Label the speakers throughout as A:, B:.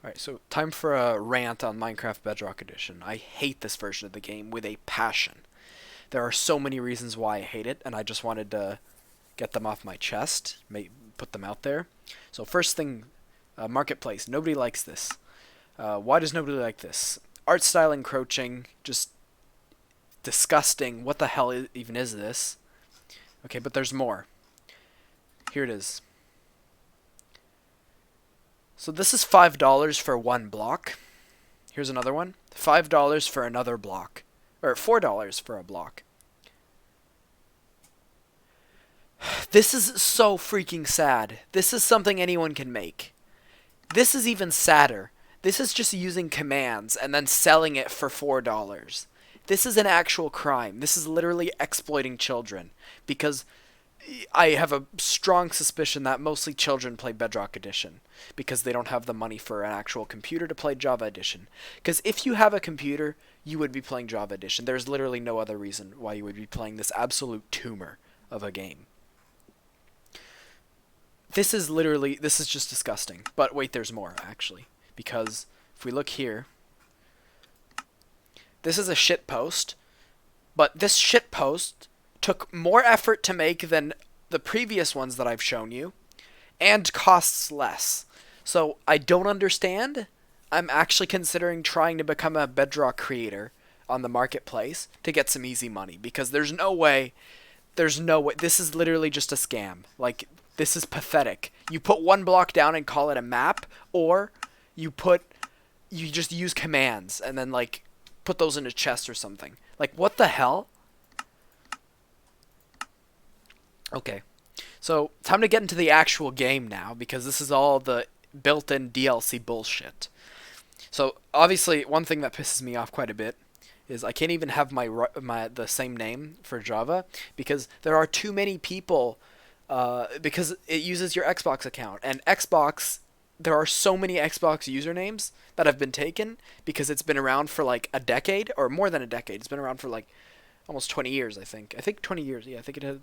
A: Alright, so time for a rant on Minecraft Bedrock Edition. I hate this version of the game with a passion. There are so many reasons why I hate it, and I just wanted to get them off my chest, put them out there. So first thing, Marketplace. Nobody likes this. Why does nobody like this? Art style encroaching, just disgusting. What the hell even is this? Okay, but there's more. Here it is. So this is $5 for one block. Here's another one. $5 for another block. Or $4 for a block. This is so freaking sad. This is something anyone can make. This is even sadder. This is just using commands and then selling it for $4. This is an actual crime. This is literally exploiting children. Because I have a strong suspicion that mostly children play Bedrock Edition because they don't have the money for an actual computer to play Java Edition. Because if you have a computer, you would be playing Java Edition. There's literally no other reason why you would be playing this absolute tumor of a game. This is just disgusting. But wait, there's more, actually. Because if we look here, this is a shit post, but this shit post took more effort to make than the previous ones that I've shown you, and costs less. So I don't understand. I'm actually considering trying to become a Bedrock creator on the marketplace to get some easy money, because there's no way, this is literally just a scam. Like, this is pathetic. You put one block down and call it a map, or you just use commands and then like put those in a chest or something. Like, what the hell? Okay, so time to get into the actual game now, because this is all the built-in DLC bullshit. So obviously, one thing that pisses me off quite a bit is I can't even have the same name for Java because there are too many people. Because it uses your Xbox account, and Xbox, there are so many Xbox usernames that have been taken because it's been around for like a decade or more than a decade. It's been around for like almost 20 years, I think. I think 20 years. Yeah, I think it had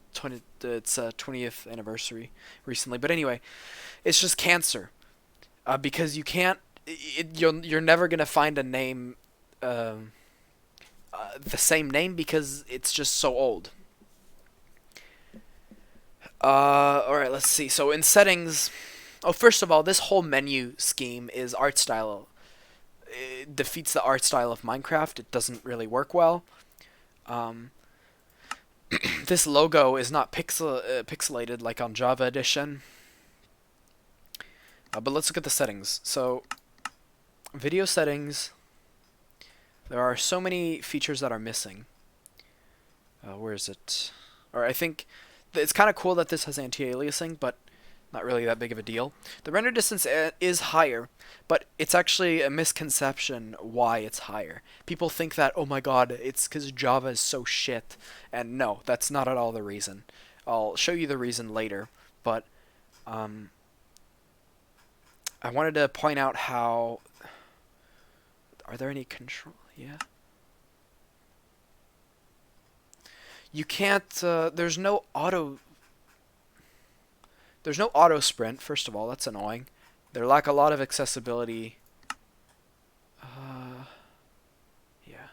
A: its 20th anniversary recently. But anyway, it's just cancer. Because you can't, you're never gonna find a name, the same name, because it's just so old. Alright, let's see. So in settings, first of all, this whole menu scheme is art style. It defeats the art style of Minecraft. It doesn't really work well. Um, this logo is not pixelated like on Java Edition. But let's look at the settings. So, video settings. There are so many features that are missing. Where is it? Or I think it's kind of cool that this has anti-aliasing, but not really that big of a deal. The render distance is higher, but it's actually a misconception why it's higher. People think that, oh my god, it's because Java is so shit. And no, that's not at all the reason. I'll show you the reason later, but I wanted to point out how... Are there any control? Yeah. You can't, there's no auto sprint, first of all. That's annoying. They lack a lot of accessibility. Yeah.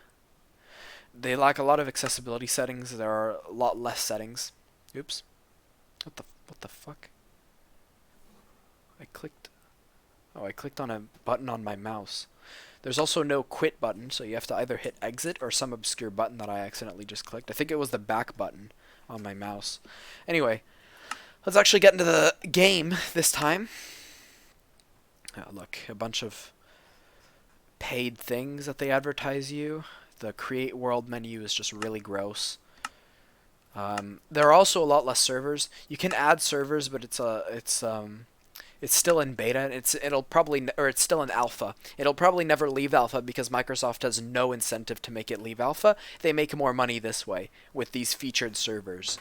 A: They lack a lot of accessibility settings. There are a lot less settings. Oops. What the fuck? I clicked on a button on my mouse. There's also no quit button, so you have to either hit exit or some obscure button that I accidentally just clicked. I think it was the back button on my mouse. Anyway, let's actually get into the game this time. Look, a bunch of paid things that they advertise you. The create world menu is just really gross. There are also a lot less servers. You can add servers, but it's still in beta. It's still in alpha. It'll probably never leave alpha because Microsoft has no incentive to make it leave alpha. They make more money this way with these featured servers.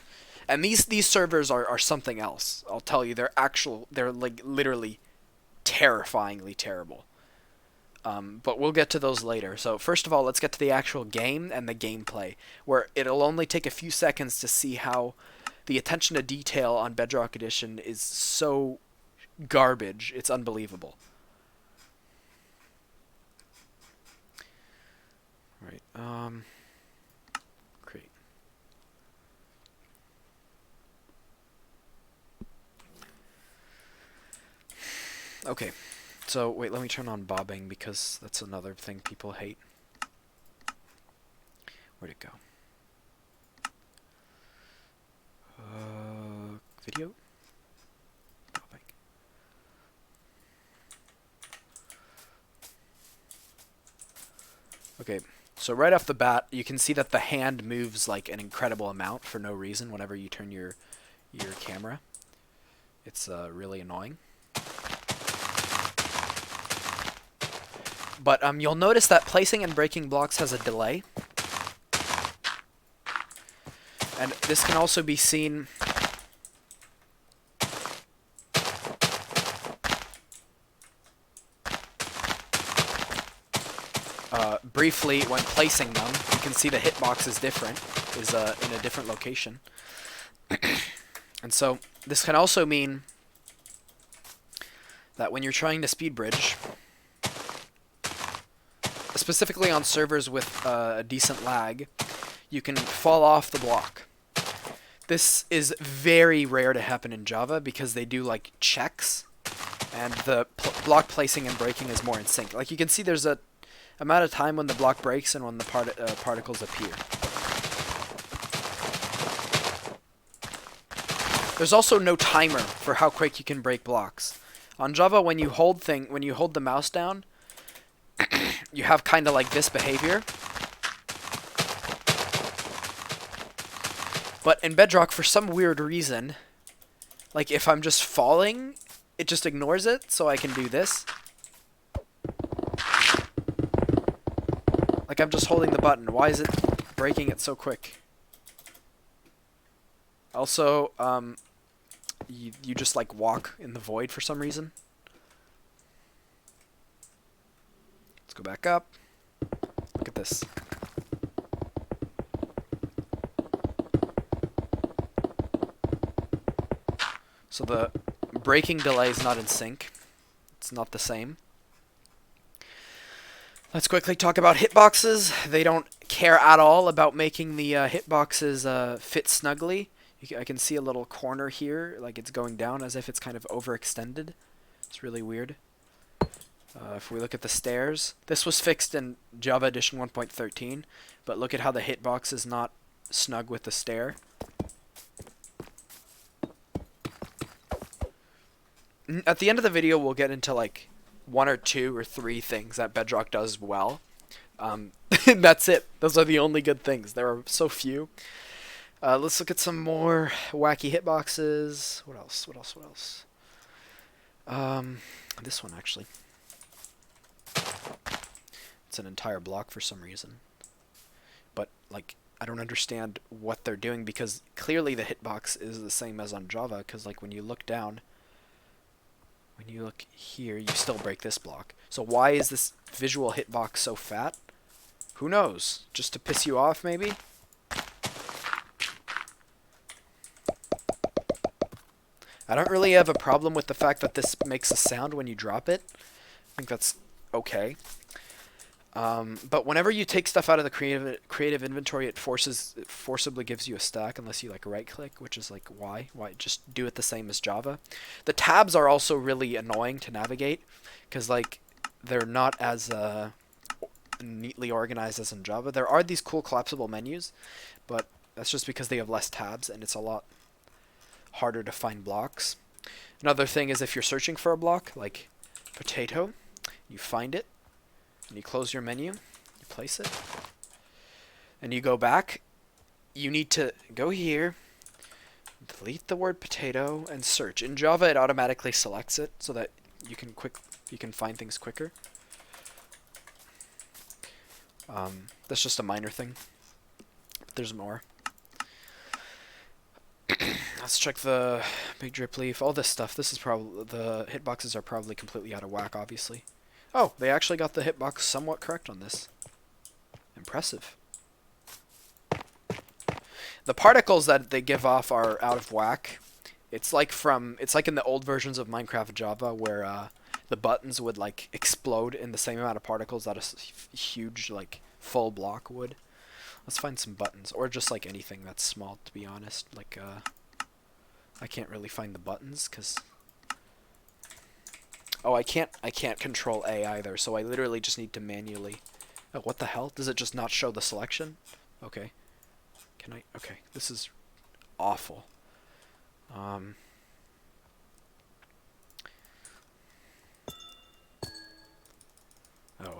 A: And these servers are something else. I'll tell you, they're like literally terrifyingly terrible. But we'll get to those later. So first of all, let's get to the actual game and the gameplay, where it'll only take a few seconds to see how the attention to detail on Bedrock Edition is so garbage. It's unbelievable. Create. Okay, so wait, let me turn on bobbing because that's another thing people hate. Where'd it go? Video? Bobbing. Okay, so right off the bat, you can see that the hand moves like an incredible amount for no reason whenever you turn your camera. It's really annoying. But you'll notice that placing and breaking blocks has a delay. And this can also be seen briefly when placing them. You can see the hitbox is different, is in a different location. And so this can also mean that when you're trying to speed bridge, specifically on servers with a decent lag, you can fall off the block. This is very rare to happen in Java because they do like checks, and the block placing and breaking is more in sync. Like you can see there's a amount of time when the block breaks and when the particles appear. There's also no timer for how quick you can break blocks. On Java, when you hold the mouse down, you have kind of like this behavior. But in Bedrock, for some weird reason, like if I'm just falling, it just ignores it, so I can do this. Like I'm just holding the button. Why is it breaking it so quick? Also, you just like walk in the void for some reason. Let's go back up. Look at this. So the breaking delay is not in sync. It's not the same. Let's quickly talk about hitboxes. They don't care at all about making the hitboxes fit snugly. I can see a little corner here, like it's going down as if it's kind of overextended. It's really weird. If we look at the stairs, this was fixed in Java Edition 1.13, but look at how the hitbox is not snug with the stair. At the end of the video, we'll get into like 1 or 2 or 3 things that Bedrock does well. And that's it. Those are the only good things. There are so few. Let's look at some more wacky hitboxes. What else? What else? What else? This one actually. It's an entire block for some reason. But like, I don't understand what they're doing because clearly the hitbox is the same as on Java. Because like when you look down, when you look here, you still break this block. So why is this visual hitbox so fat? Who knows? Just to piss you off, maybe? I don't really have a problem with the fact that this makes a sound when you drop it. I think that's okay. But whenever you take stuff out of the creative inventory, it forcibly gives you a stack unless you like right click, which is like why just do it the same as Java. The tabs are also really annoying to navigate because like they're not as neatly organized as in Java. There are these cool collapsible menus, but that's just because they have less tabs and it's a lot harder to find blocks. Another thing is if you're searching for a block like potato, you find it. And you close your menu, you place it, and you go back. You need to go here, delete the word potato, and search. In Java, it automatically selects it so that you can find things quicker. That's just a minor thing, but there's more. Let's check the big drip leaf. All this stuff. This is probably the hitboxes are probably completely out of whack, obviously. Oh, they actually got the hitbox somewhat correct on this. Impressive. The particles that they give off are out of whack. It's like in the old versions of Minecraft Java where the buttons would like explode in the same amount of particles that a huge like full block would. Let's find some buttons, or just like anything that's small, to be honest. Like, I can't really find the buttons, because... Oh, I can't control A either, so I literally just need to manually... Oh, what the hell? Does it just not show the selection? Okay. Can I... Okay, this is awful. Oh,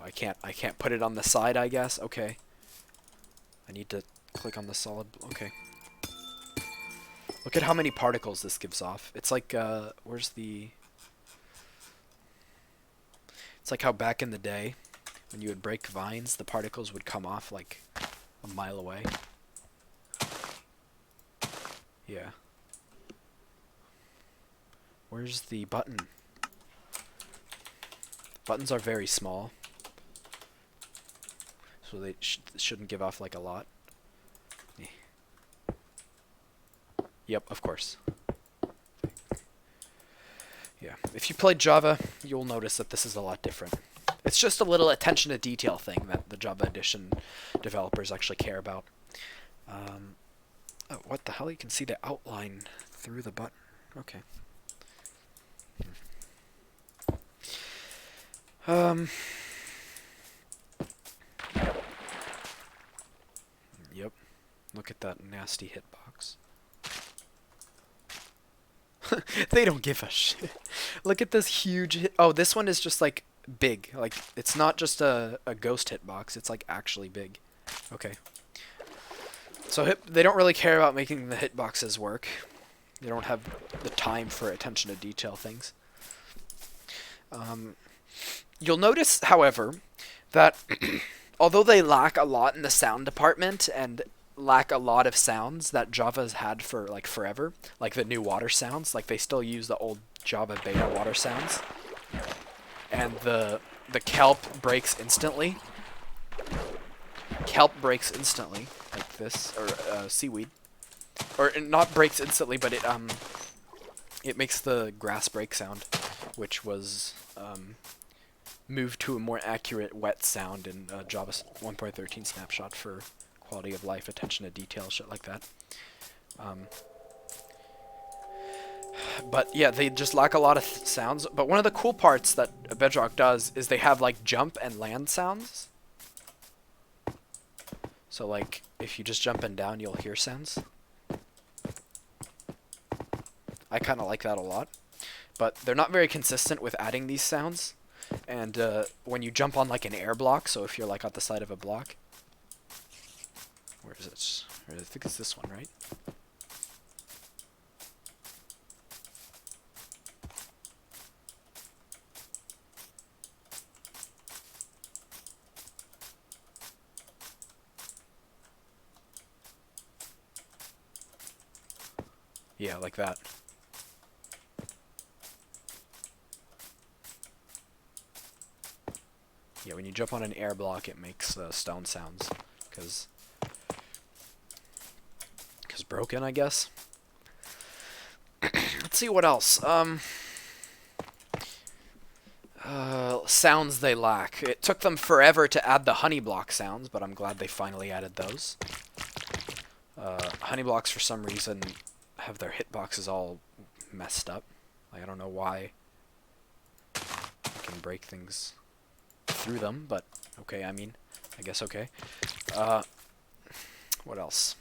A: I can't put it on the side, I guess. Okay. I need to click on the solid... Okay. Look at how many particles this gives off. It's like, where's the... It's like how back in the day, when you would break vines, the particles would come off like a mile away. Yeah. Where's the button? Buttons are very small, so they shouldn't give off like a lot. Yep, of course. Yeah, if you played Java, you'll notice that this is a lot different. It's just a little attention to detail thing that the Java Edition developers actually care about. Oh, what the hell? You can see the outline through the button. Okay. Yep. Look at that nasty hitbox. They don't give a shit. Look at this huge hit. Oh, this one is just like big. Like, it's not just a ghost hitbox. It's like actually big. Okay. So they don't really care about making the hitboxes work. They don't have the time for attention to detail things. You'll notice, however, that although they lack a lot in the sound department and lack a lot of sounds that Java's had for like forever, like the new water sounds, like they still use the old Java beta water sounds, and the kelp breaks instantly. Kelp breaks instantly, like this, or seaweed, or not breaks instantly, but it makes the grass break sound, which was moved to a more accurate wet sound in Java 1.13 snapshot for quality of life, attention to detail, shit like that. But yeah, they just lack a lot of sounds. But one of the cool parts that Bedrock does is they have like jump and land sounds. So like if you just jump and down, you'll hear sounds. I kind of like that a lot. But they're not very consistent with adding these sounds. And when you jump on like an air block, so if you're like at the side of a block, where is it? I think it's this one, right? Yeah, like that. Yeah, when you jump on an air block, it makes stone sounds, because broken, I guess. Let's see what else. Sounds they lack. It took them forever to add the honey block sounds, but I'm glad they finally added those. Honey blocks, for some reason, have their hitboxes all messed up. Like, I don't know why. You can break things through them, but okay, I mean, I guess okay. What else?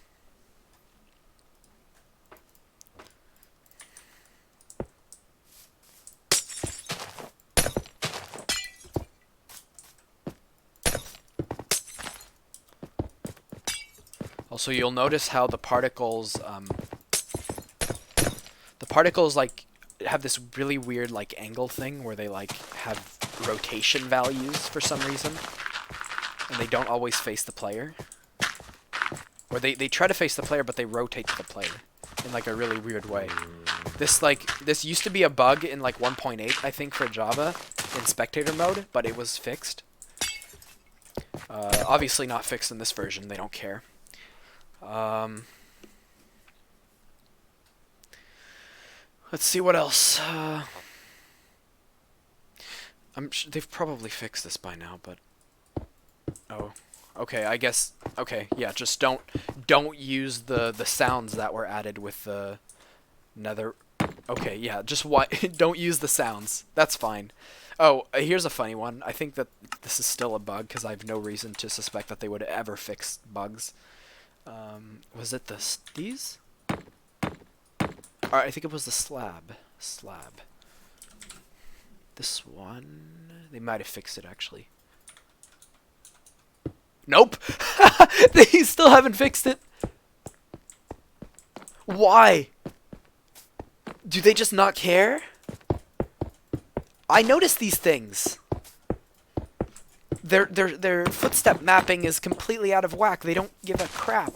A: Also, you'll notice how the particles like have this really weird like angle thing where they like have rotation values for some reason, and they don't always face the player. Or they try to face the player, but they rotate to the player in like a really weird way. This used to be a bug in like 1.8, I think, for Java in spectator mode, but it was fixed. Obviously not fixed in this version. They don't care. Let's see what else. I'm sure they've probably fixed this by now, but oh, Okay, I guess. Okay, yeah. Just don't use the sounds that were added with the nether. Okay, yeah. Just why don't use the sounds. That's fine. Oh, here's a funny one. I think that this is still a bug because I have no reason to suspect that they would ever fix bugs. Was it these? Or I think it was the slab. Slab. This one. They might have fixed it actually. Nope. They still haven't fixed it. Why? Do they just not care? I noticed these things. Their footstep mapping is completely out of whack. They don't give a crap.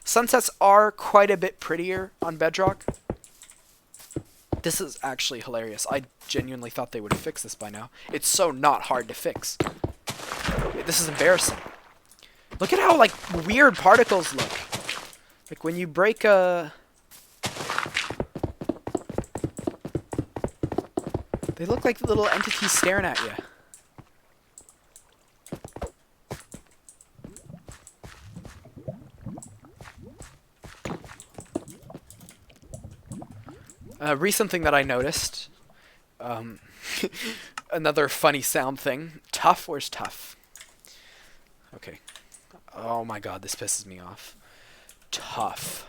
A: Sunsets are quite a bit prettier on Bedrock. This is actually hilarious. I genuinely thought they would have fixed this by now. It's so not hard to fix. This is embarrassing. Look at how, like, weird particles look. Like, when you break a... They look like little entities staring at you. A recent thing that I noticed, another funny sound thing. Tough, where's tough? Okay. Oh my god, this pisses me off. Tough.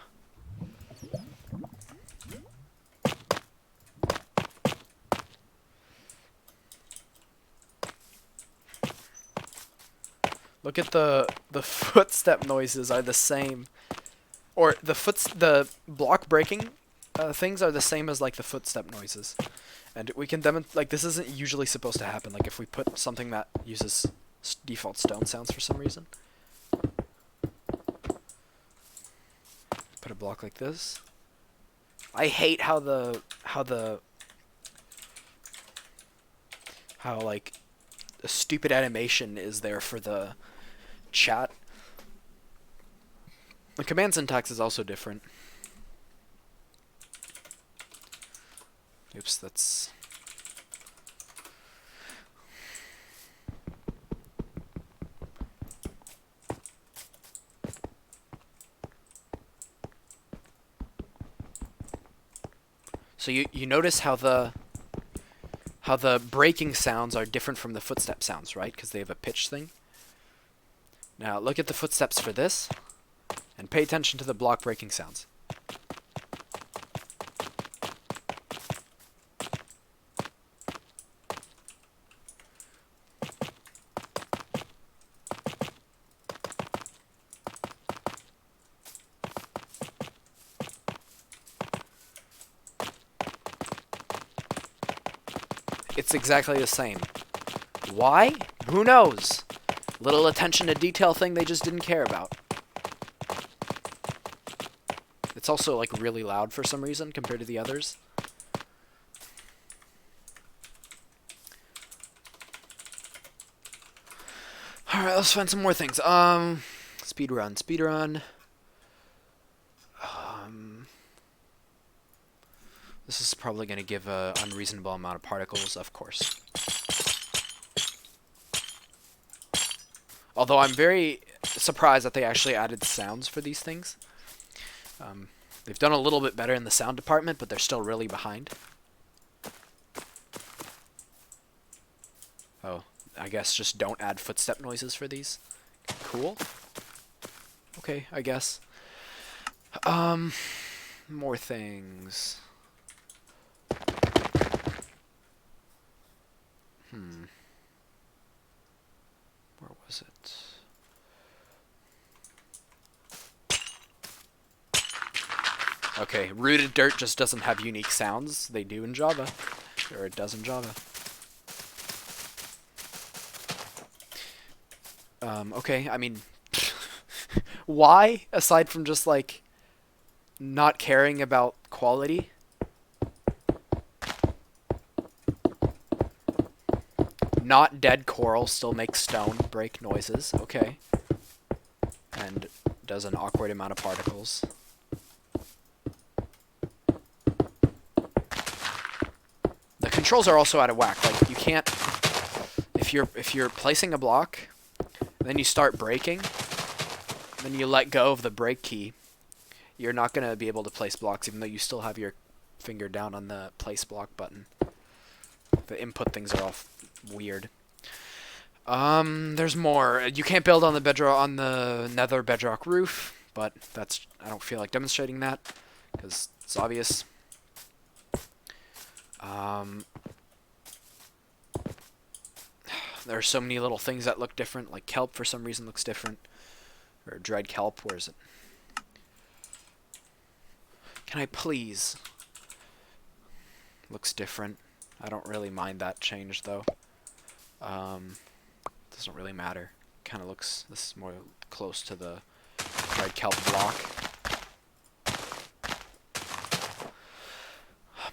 A: Look at the footstep noises are the same, or the block breaking things are the same as like the footstep noises, and we can like this isn't usually supposed to happen. Like if we put something that uses default stone sounds for some reason, put a block like this. I hate how like a stupid animation is there for the chat. The command syntax is also different. Oops, that's... So you notice how the breaking sounds are different from the footstep sounds, right? Because they have a pitch thing. Now look at the footsteps for this, and pay attention to the block breaking sounds. It's exactly the same. Why? Who knows? Little attention to detail thing they just didn't care about. It's also like really loud for some reason compared to the others. Alright, let's find some more things. Speedrun. This is probably going to give an unreasonable amount of particles, of course. Although I'm very surprised that they actually added sounds for these things. They've done a little bit better in the sound department, but they're still really behind. Oh, I guess just don't add footstep noises for these. Cool. Okay, I guess. More things. Where was it? Okay, rooted dirt just doesn't have unique sounds. They do in Java. Or it does in Java. Okay, I mean... why? Aside from just, like, not caring about quality? Not dead coral still makes stone break noises. Okay. And does an awkward amount of particles. The controls are also out of whack. Like you can't if you're placing a block then you start breaking, then you let go of the break key, you're not going to be able to place blocks even though you still have your finger down on the place block button. The input things are all weird. There's more. You can't build on the bedrock, on the nether bedrock roof, but that's, I don't feel like demonstrating that because it's obvious. There are so many little things that look different, like kelp for some reason looks different. Or dried kelp, where is it? Can I please? Looks different. I don't really mind that change though. Doesn't really matter. Kind of looks, this is more close to the dried kelp block.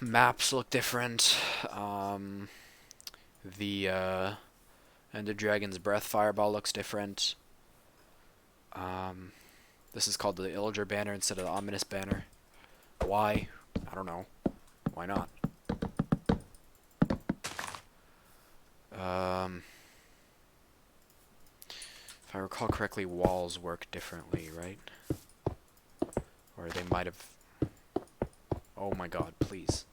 A: Maps look different. The Ender Dragon's Breath Fireball looks different. This is called the Illager banner instead of the Ominous banner. Why? I don't know. Why not? If I recall correctly, walls work differently, right? Or they might have... Oh my god, please.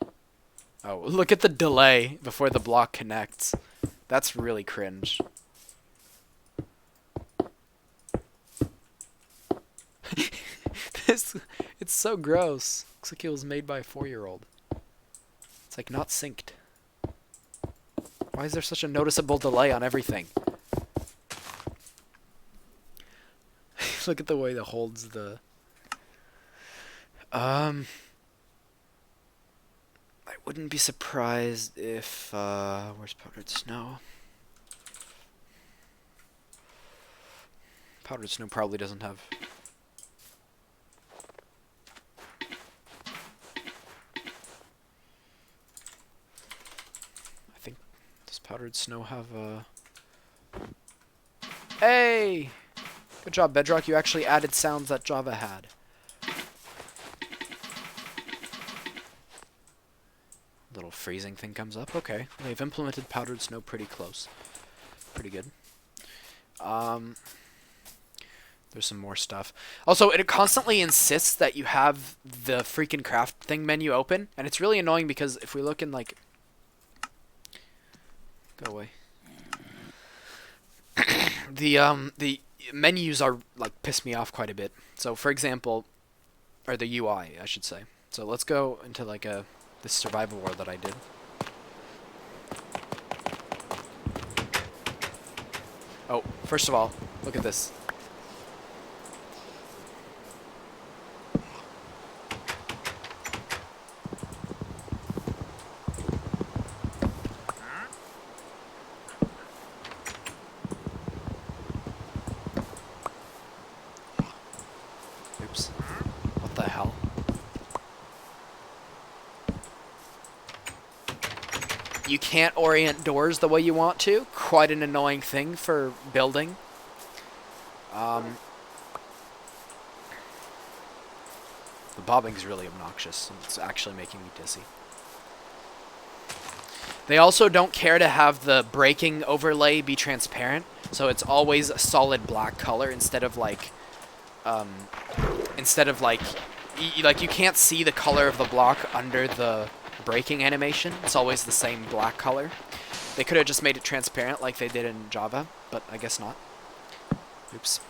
A: Oh, look at the delay before the block connects. That's really cringe. It's so gross. Looks like it was made by a 4-year-old. It's like not synced. Why is there such a noticeable delay on everything? Look at the way that holds the... I wouldn't be surprised if... where's Powdered Snow? Powdered Snow probably doesn't have... I think... Does Powdered Snow have a... Hey! Good job, Bedrock. You actually added sounds that Java had. Little freezing thing comes up. Okay. They've implemented Powdered Snow pretty close. Pretty good. There's some more stuff. Also, it constantly insists that you have the freaking crafting menu open, and it's really annoying because if we look in, like... Go away. The menus are, like, piss me off quite a bit. So, for example... Or the UI, I should say. So, let's go into, like, this survival world that I did. Oh, first of all, look at this. Oops. What the hell? You can't orient doors the way you want to. Quite an annoying thing for building. The bobbing's really obnoxious. It's actually making me dizzy. They also don't care to have the breaking overlay be transparent, so it's always a solid black color instead of like you can't see the color of the block under the breaking animation. It's always the same black color. They could have just made it transparent like they did in Java, but I guess not. Oops.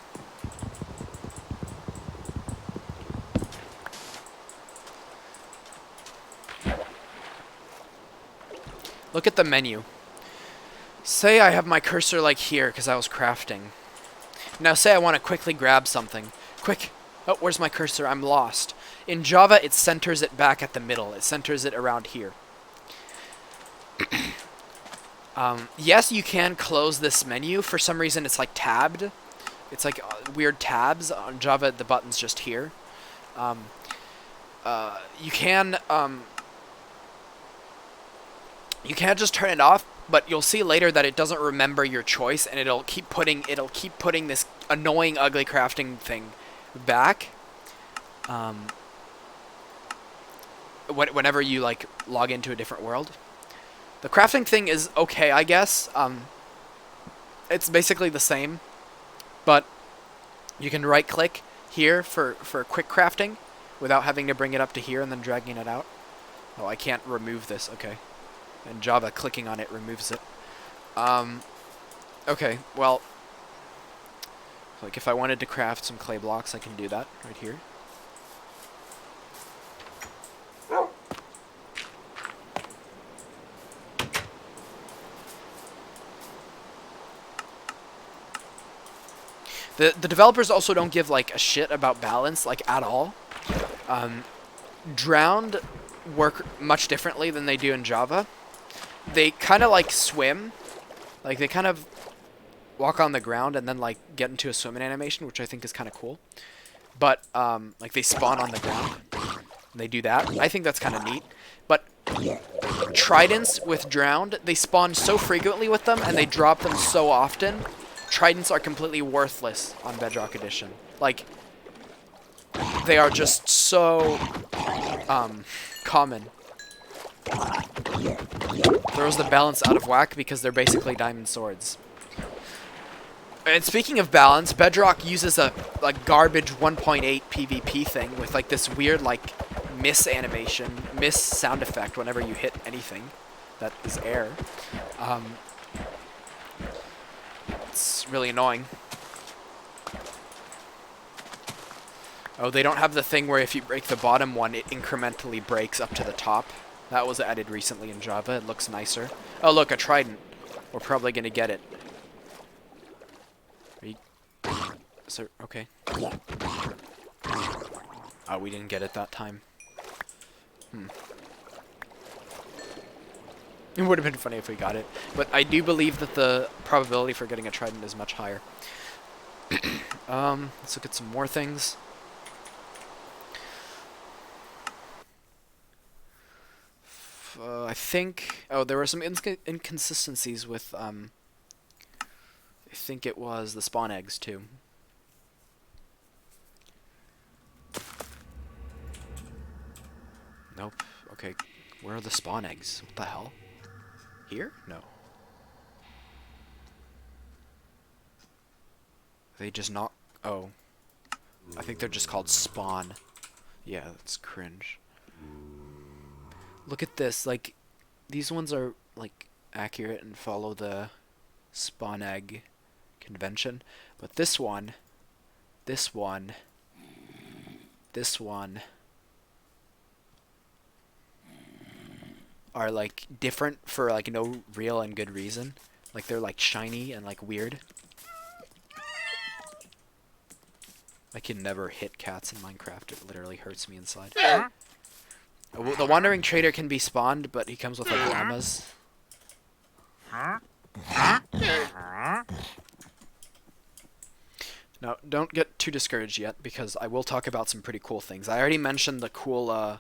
A: Look at the menu. Say I have my cursor like here because I was crafting. Now say I want to quickly grab something. Quick! Oh, where's my cursor? I'm lost. In Java, it centers it back at the middle. It centers it around here. Yes, you can close this menu. For some reason, it's like tabbed. It's like weird tabs. On Java, the button's just here. You can just turn it off, but you'll see later that it doesn't remember your choice, and it'll keep putting this annoying, ugly crafting thing back. Whenever you like log into a different world. The crafting thing is okay, I guess. It's basically the same. But you can right-click here for quick crafting without having to bring it up to here and then dragging it out. Oh, I can't remove this. Okay. And Java clicking on it removes it. Okay, well, like if I wanted to craft some clay blocks, I can do that right here. The developers also don't give like a shit about balance, like at all. Drowned work much differently than they do in Java. They kind of like swim, like they kind of walk on the ground and then like get into a swimming animation, which I think is kind of cool. But like they spawn on the ground. And they do that. I think that's kind of neat. But tridents with drowned, they spawn so frequently with them and they drop them so often. Tridents are completely worthless on Bedrock Edition. Like, they are just so common. Throws the balance out of whack because they're basically diamond swords. And speaking of balance, Bedrock uses a like garbage 1.8 PvP thing with like this weird like miss animation, miss sound effect whenever you hit anything that is air. It's really annoying. Oh, they don't have the thing where if you break the bottom one, it incrementally breaks up to the top. That was added recently in Java. It looks nicer. Oh, look, a trident. We're probably going to get it. Are you... Is there... Okay. Oh, we didn't get it that time. It would have been funny if we got it. But I do believe that the probability for getting a trident is much higher. Let's look at some more things. I think... Oh, there were some inconsistencies with... I think it was the spawn eggs, too. Nope. Okay. Where are the spawn eggs? What the hell? Here? No. They just not... Oh. I think they're just called spawn. Yeah, that's cringe. Look at this. Like, these ones are, like, accurate and follow the spawn egg convention. But this one, this one, this one... are like different for like no real and good reason. Like they're like shiny and like weird. I can never hit cats in Minecraft. It literally hurts me inside. The wandering trader can be spawned, but he comes with like llamas. Now, don't get too discouraged yet, because I will talk about some pretty cool things. I already mentioned the cool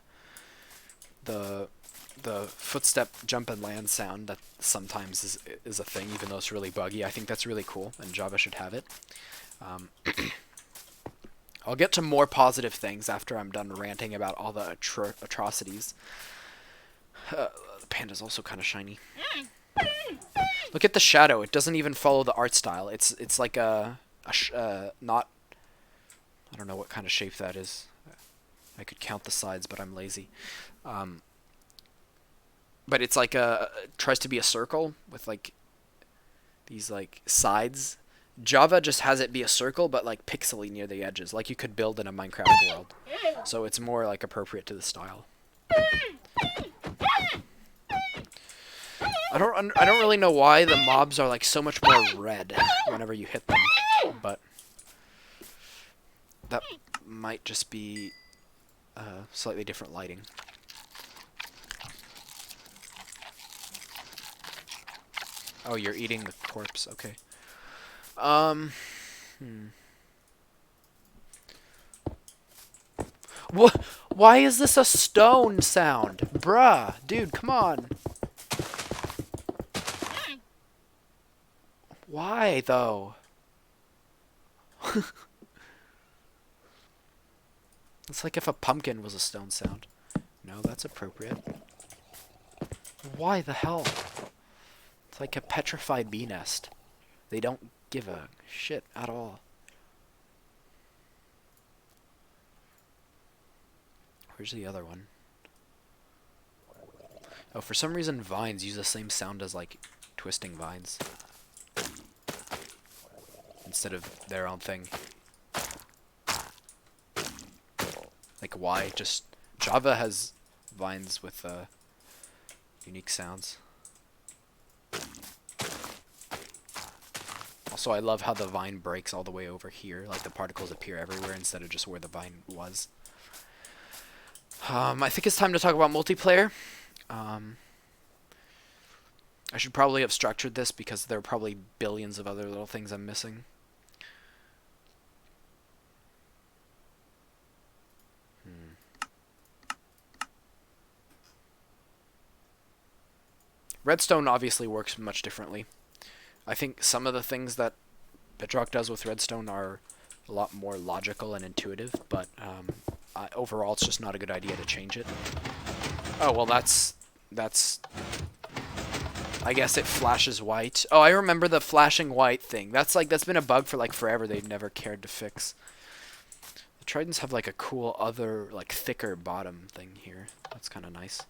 A: the footstep jump and land sound that sometimes is a thing, even though it's really buggy. I think that's really cool, and Java should have it. I'll get to more positive things after I'm done ranting about all the atrocities. The panda's also kind of shiny. Look at the shadow. It doesn't even follow the art style. It's like not... I don't know what kind of shape that is. I could count the sides, but I'm lazy. But it's like tries to be a circle with like these like sides. Java just has it be a circle, but like pixely near the edges, like you could build in a Minecraft world. So it's more like appropriate to the style. I don't really know why the mobs are like so much more red whenever you hit them, but that might just be slightly different lighting. Oh, you're eating the corpse. Okay. What? Why is this a stone sound? Bruh. Dude, come on. Why, though? It's like if a pumpkin was a stone sound. No, that's appropriate. Why the hell? It's like a petrified bee nest. They don't give a shit at all. Where's the other one? Oh, for some reason vines use the same sound as like twisting vines instead of their own thing. Like why? Just Java has vines with unique sounds. Also, I love how the vine breaks all the way over here. Like the particles appear everywhere instead of just where the vine was. I think it's time to talk about multiplayer. I should probably have structured this because there are probably billions of other little things I'm missing. Redstone obviously works much differently. I think some of the things that Bedrock does with Redstone are a lot more logical and intuitive, but overall it's just not a good idea to change it. Oh, well that's... I guess it flashes white. Oh, I remember the flashing white thing. That's been a bug for like forever they've never cared to fix. The Tridents have like a cool other, like thicker bottom thing here. That's kind of nice.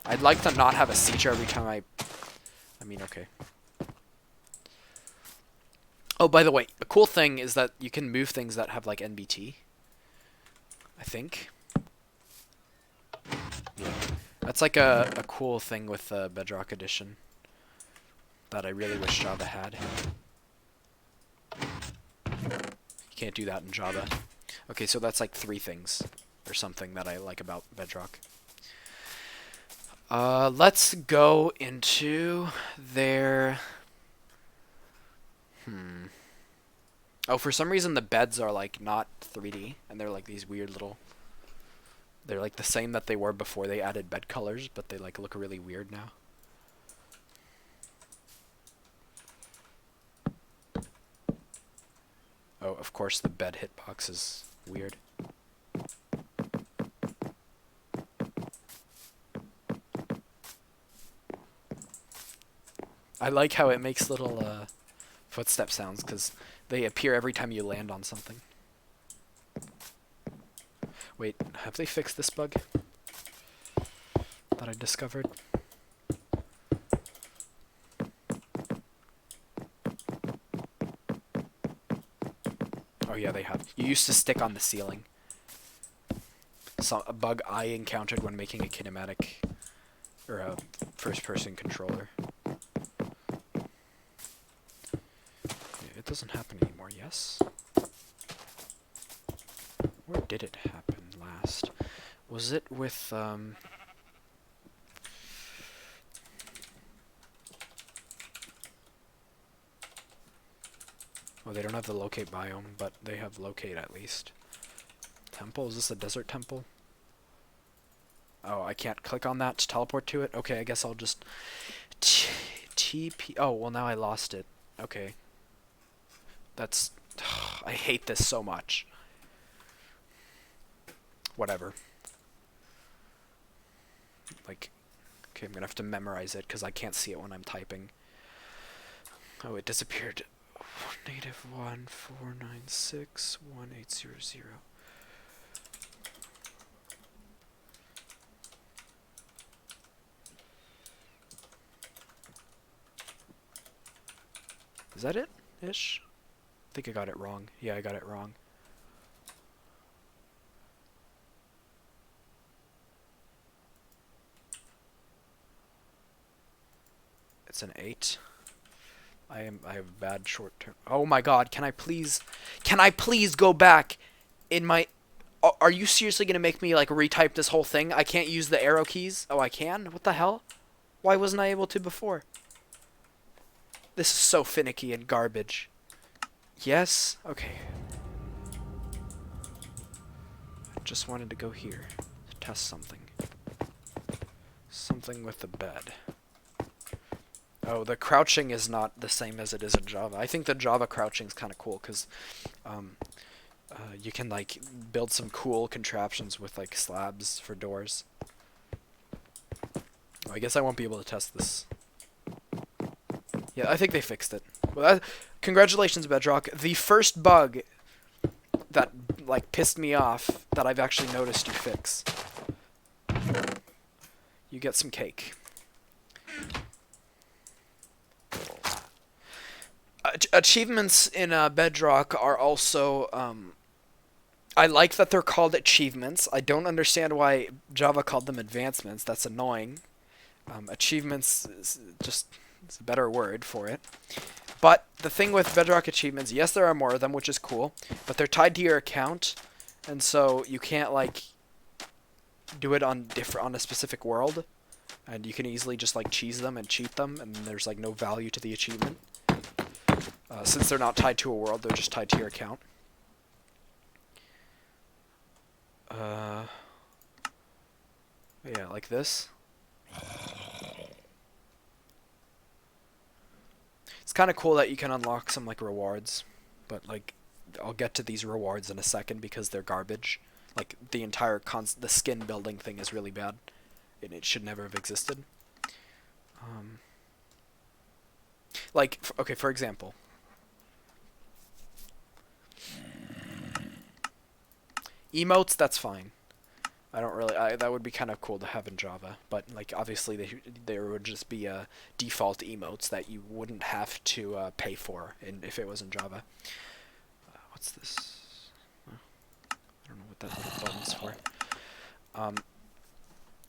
A: I'd like to not have a seeker every time I mean, okay. Oh, by the way, a cool thing is that you can move things that have like NBT. I think. Yeah. That's like a cool thing with the Bedrock Edition that I really wish Java had. You can't do that in Java. Okay, so that's like 3 things or something that I like about Bedrock. Let's go into their... Oh, for some reason the beds are like not 3D, and they're like these weird little... They're like the same that they were before they added bed colors, but they like look really weird now. Oh, of course the bed hitbox is weird. I like how it makes little footstep sounds because they appear every time you land on something. Wait, have they fixed this bug that I discovered? Oh yeah, they have. You used to stick on the ceiling. A bug I encountered when making a kinematic or a first-person controller. It doesn't happen anymore, yes? Where did it happen last? Was it with, Oh, they don't have the locate biome, but they have locate at least. Temple? Is this a desert temple? Oh, I can't click on that to teleport to it? Okay, I guess I'll just... TP... Oh, well now I lost it. Okay. That's... I hate this so much. Whatever. Like... Okay, I'm gonna have to memorize it because I can't see it when I'm typing. Oh, it disappeared. -14961800. Is that it? Ish? I think I got it wrong. Yeah, I got it wrong. It's an 8. I have bad short term. Oh my god, can I please go back in my... Are you seriously gonna make me like retype this whole thing? I can't use the arrow keys? Oh, I can? What the hell? Why wasn't I able to before? This is so finicky and garbage. Yes? Okay. I just wanted to go here to test something. Something with the bed. Oh, the crouching is not the same as it is in Java. I think the Java crouching is kind of cool because you can like build some cool contraptions with like slabs for doors. Oh, I guess I won't be able to test this. Yeah, I think they fixed it. Well, congratulations, Bedrock. The first bug that like pissed me off that I've actually noticed you fix. You get some cake. Achievements in Bedrock are also I like that they're called achievements. I don't understand why Java called them advancements. That's annoying. Achievements is just it's a better word for it. But the thing with Bedrock achievements, yes, there are more of them, which is cool, but they're tied to your account, and so you can't like do it on a specific world, and you can easily just like cheese them and cheat them, and there's like no value to the achievement. Since they're not tied to a world, they're just tied to your account. Yeah, like this. It's kind of cool that you can unlock some like rewards, but like I'll get to these rewards in a second because they're garbage. Like the entire the skin building thing is really bad, and it should never have existed. Like okay, for example, emotes, that's fine. I don't really. That would be kind of cool to have in Java, but like obviously there would just be default emotes that you wouldn't have to pay for, if it was in Java. What's this? I don't know what that little button's for.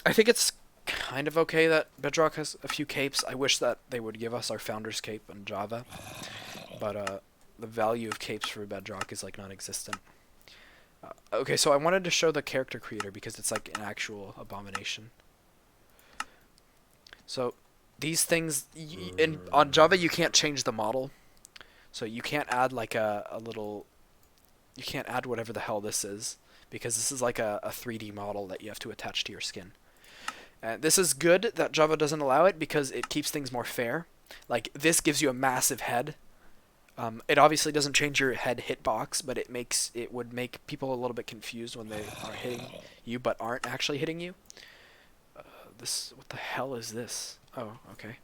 A: I think it's kind of okay that Bedrock has a few capes. I wish that they would give us our founder's cape in Java, but the value of capes for Bedrock is like non-existent. Okay, so I wanted to show the character creator because it's like an actual abomination. So these things on Java you can't change the model, so you can't add like a little. You can't add whatever the hell this is because this is like a 3D model that you have to attach to your skin. This is good that Java doesn't allow it because it keeps things more fair. Like this gives you a massive head. It obviously doesn't change your head hitbox, but it would make people a little bit confused when they are hitting you but aren't actually hitting you. What the hell is this? Oh, okay.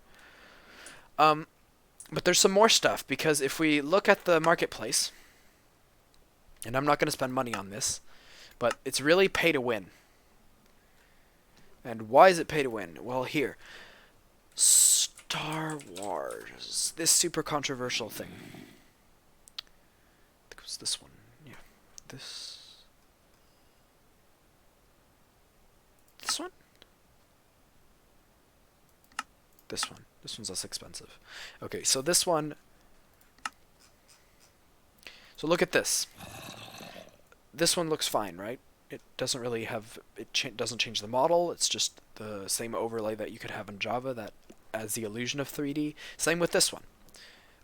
A: But there's some more stuff because if we look at the marketplace, and I'm not going to spend money on this, but it's really pay to win. And why is it pay to win? Well, here. Star Wars. This super controversial thing. I think it was this one. Yeah. This one? This one. This one's less expensive. Okay, so this one. So look at this. This one looks fine, right? It doesn't really have doesn't change the model. It's just the same overlay that you could have in Java that adds the illusion of 3D. Same with this one.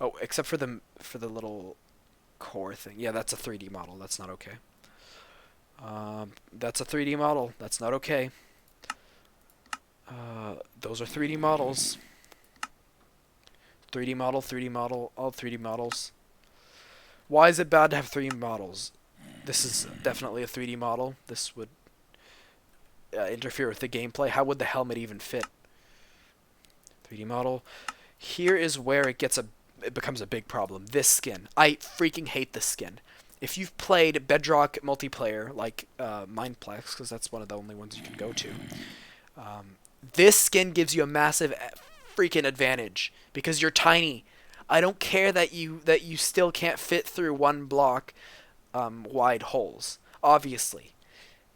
A: Oh, except for the little core thing. Yeah, that's a 3D model. That's not okay. That's a 3D model. That's not okay. Those are 3D models. 3D model, 3D model, all 3D models. Why is it bad to have 3D models? This is definitely a 3D model. This would interfere with the gameplay. How would the helmet even fit? 3D model. Here is where it becomes a big problem. This skin. I freaking hate this skin. If you've played Bedrock multiplayer, like Mineplex, because that's one of the only ones you can go to, this skin gives you a massive freaking advantage because you're tiny. I don't care that you still can't fit through one block wide holes. Obviously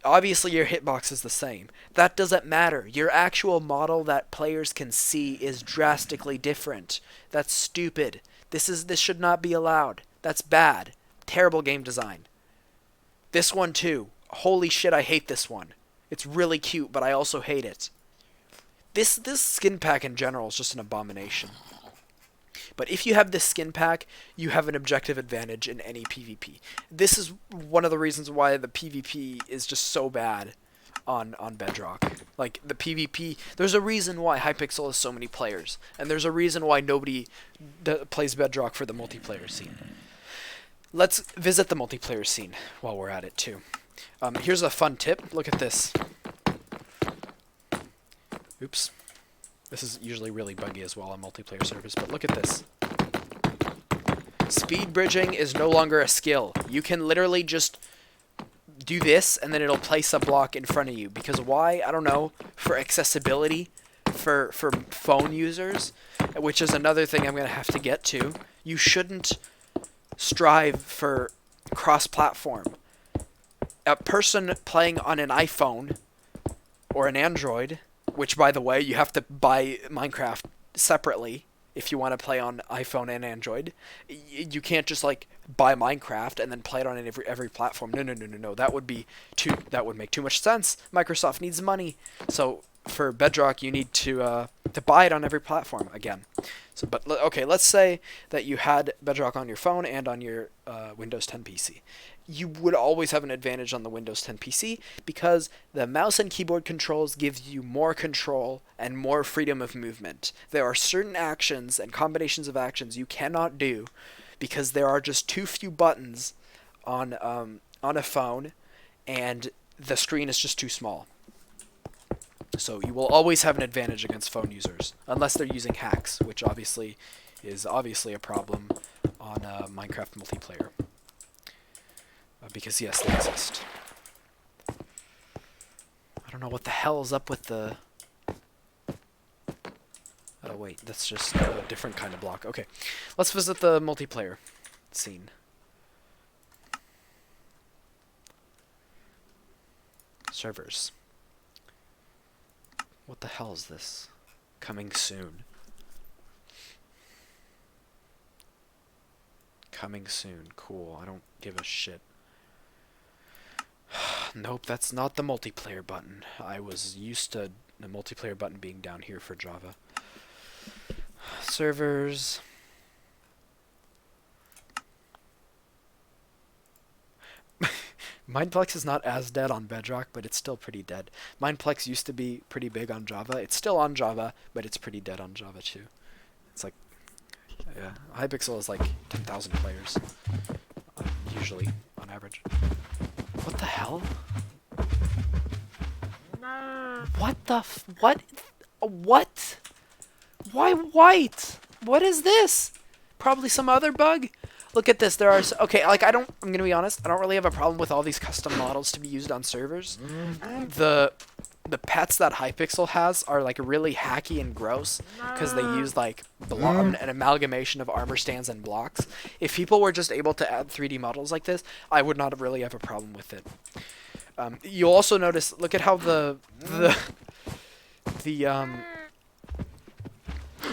A: your hitbox is the same. That doesn't matter. Your actual model that players can see is drastically different. That's stupid. This should not be allowed. That's bad. Terrible game design. This one too. Holy shit, I hate this one. It's really cute, but I also hate it. This skin pack in general is just an abomination. But if you have this skin pack, you have an objective advantage in any PvP. This is one of the reasons why the PvP is just so bad on Bedrock. Like, the PvP, there's a reason why Hypixel has so many players, and there's a reason why nobody plays Bedrock for the multiplayer scene. Let's visit the multiplayer scene while we're at it, too. Here's a fun tip. Look at this. Oops. This is usually really buggy as well on multiplayer servers, but look at this. Speed bridging is no longer a skill. You can literally just do this, and then it'll place a block in front of you. Because why? I don't know. For accessibility, for phone users, which is another thing I'm going to have to get to. You shouldn't strive for cross-platform. A person playing on an iPhone or an Android, which, by the way, you have to buy Minecraft separately if you want to play on iPhone and Android. You can't just like buy Minecraft and then play it on every platform. No. That would make too much sense. Microsoft needs money. So for Bedrock, you need to buy it on every platform again. So, but okay, let's say that you had Bedrock on your phone and on your Windows 10 PC. You would always have an advantage on the Windows 10 PC because the mouse and keyboard controls give you more control and more freedom of movement. There are certain actions and combinations of actions you cannot do because there are just too few buttons on a phone, and the screen is just too small. So you will always have an advantage against phone users, unless they're using hacks, which obviously is a problem on Minecraft multiplayer. Because yes, they exist. I don't know what the hell is up with the... Oh wait, that's just a different kind of block. Okay, let's visit the multiplayer scene. Servers. What the hell is this? Coming soon. Coming soon. Cool. I don't give a shit. Nope, that's not the multiplayer button. I was used to the multiplayer button being down here for Java. Servers. Mineplex is not as dead on Bedrock, but it's still pretty dead. Mineplex used to be pretty big on Java. It's still on Java, but it's pretty dead on Java too. It's like, yeah, Hypixel is like 10,000 players, usually, on average. What the hell? What the what? What? Why white? What is this? Probably some other bug? Look at this. There are okay. Like I'm gonna be honest. I don't really have a problem with all these custom models to be used on servers. The pets that Hypixel has are like really hacky and gross because they use like an amalgamation of armor stands and blocks. If people were just able to add 3D models like this, I would not really have a problem with it. You'll also notice. Look at how the what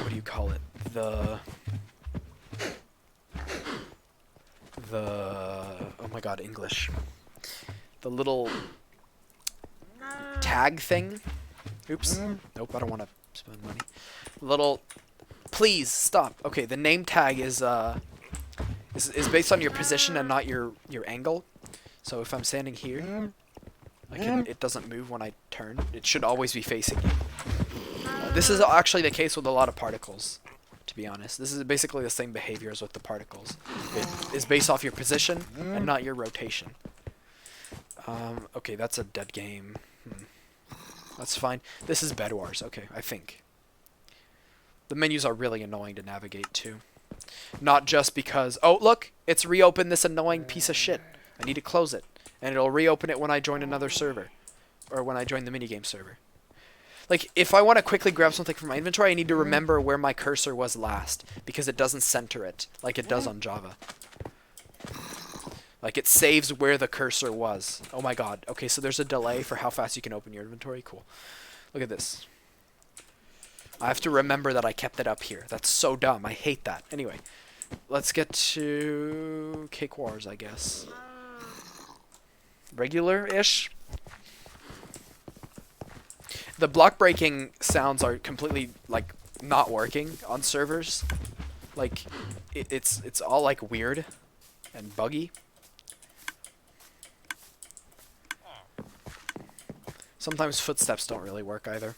A: do you call it? Oh my god, English. The little tag thing. Oops. Nope, I don't want to spend money. Little. Please stop. Okay, the name tag is based on your position and not your angle. So if I'm standing here, it doesn't move when I turn. It should always be facing you. This is actually the case with a lot of particles. To be honest, this is basically the same behavior as with the particles. It is based off your position and not your rotation. Okay, that's a dead game. That's fine. This is Bed Wars. Okay, I think. The menus are really annoying to navigate to. Not just because, oh look, it's reopened this annoying piece of shit. I need to close it. And it'll reopen it when I join another server. Or when I join the minigame server. Like, if I want to quickly grab something from my inventory, I need to remember where my cursor was last, because it doesn't center it, like it does on Java. Like, it saves where the cursor was. Oh my god. Okay, so there's a delay for how fast you can open your inventory. Cool. Look at this. I have to remember that I kept it up here. That's so dumb. I hate that. Anyway, let's get to Cake Wars, I guess. Regular-ish. The block breaking sounds are completely like not working on servers. Like it's all like weird and buggy. Sometimes footsteps don't really work either.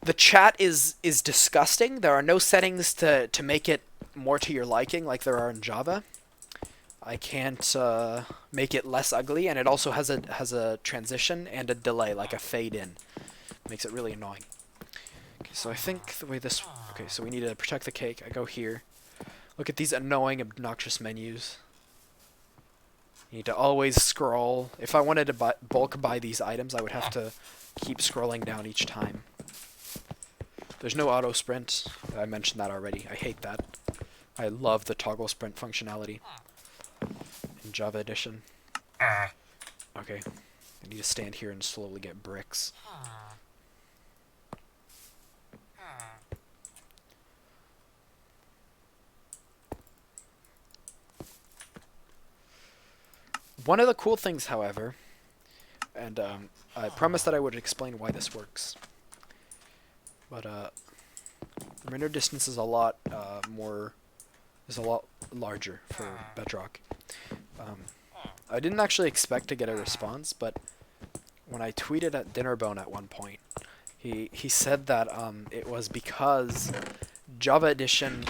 A: The chat is disgusting. There are no settings to make it more to your liking like there are in Java. I can't make it less ugly, and it also has a transition and a delay, like a fade in. Makes it really annoying. Okay, so I think the way this... Okay, so we need to protect the cake. I go here. Look at these annoying, obnoxious menus. You need to always scroll. If I wanted to bulk buy these items, I would have to keep scrolling down each time. There's no auto sprint. I mentioned that already. I hate that. I love the toggle sprint functionality in Java Edition. Okay. I need to stand here and slowly get bricks. One of the cool things, however, and I promised that I would explain why this works, but render distance is a lot larger for Bedrock. I didn't actually expect to get a response, but when I tweeted at Dinnerbone at one point, he said that it was because Java Edition,